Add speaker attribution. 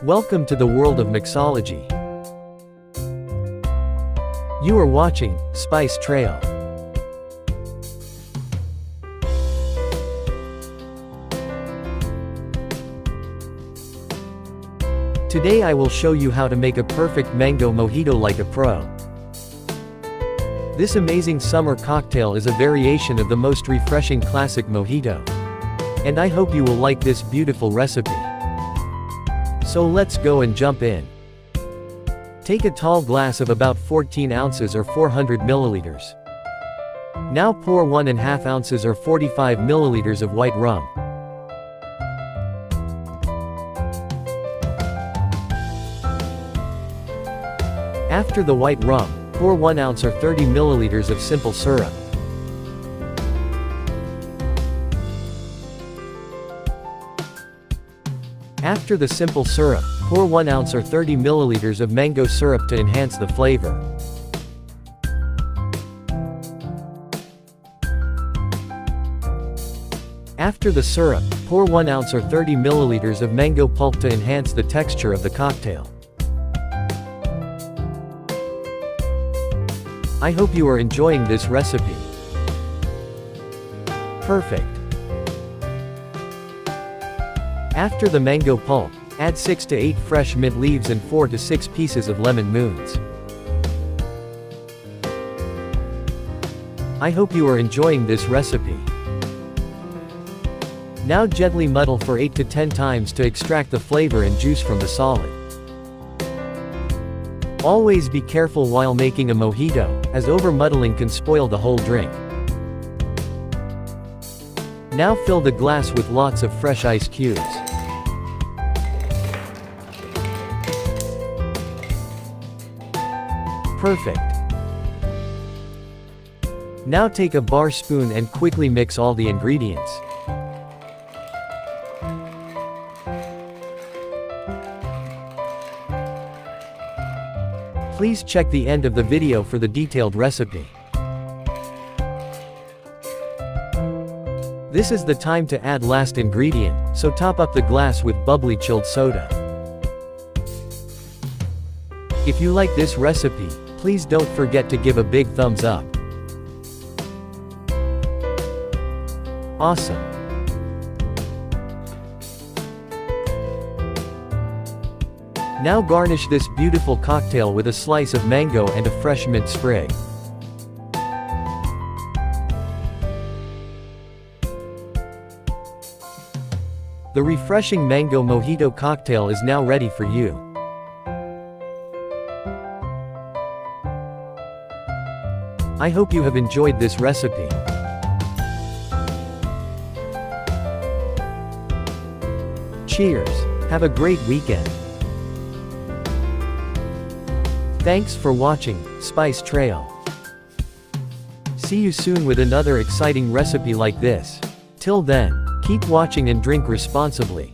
Speaker 1: Welcome to the world of mixology. You are watching Spice Trail. Today I will show you how to make a perfect mango mojito like a pro. This amazing summer cocktail is a variation of the most refreshing classic mojito. And I hope you will like this beautiful recipe. So let's go and jump in. Take a tall glass of about 14 ounces or 400 milliliters. Now pour 1.5 ounces or 45 milliliters of white rum. After the white rum, pour 1 ounce or 30 milliliters of simple syrup. After the simple syrup, pour 1 ounce or 30 milliliters of mango syrup to enhance the flavor. After the syrup, pour 1 ounce or 30 milliliters of mango pulp to enhance the texture of the cocktail. I hope you are enjoying this recipe. Perfect. After the mango pulp, add 6 to 8 fresh mint leaves and 4 to 6 pieces of lemon moons. I hope you are enjoying this recipe. Now gently muddle for 8 to 10 times to extract the flavor and juice from the solid. Always be careful while making a mojito, as over-muddling can spoil the whole drink. Now fill the glass with lots of fresh ice cubes. Perfect. Now take a bar spoon and quickly mix all the ingredients. Please check the end of the video for the detailed recipe. This is the time to add last ingredient, so top up the glass with bubbly chilled soda. If you like this recipe, please don't forget to give a big thumbs up. Awesome. Now garnish this beautiful cocktail with a slice of mango and a fresh mint sprig. The refreshing mango mojito cocktail is now ready for you. I hope you have enjoyed this recipe. Cheers! Have a great weekend! Thanks for watching Spice Trail. See you soon with another exciting recipe like this. Till then, keep watching and drink responsibly.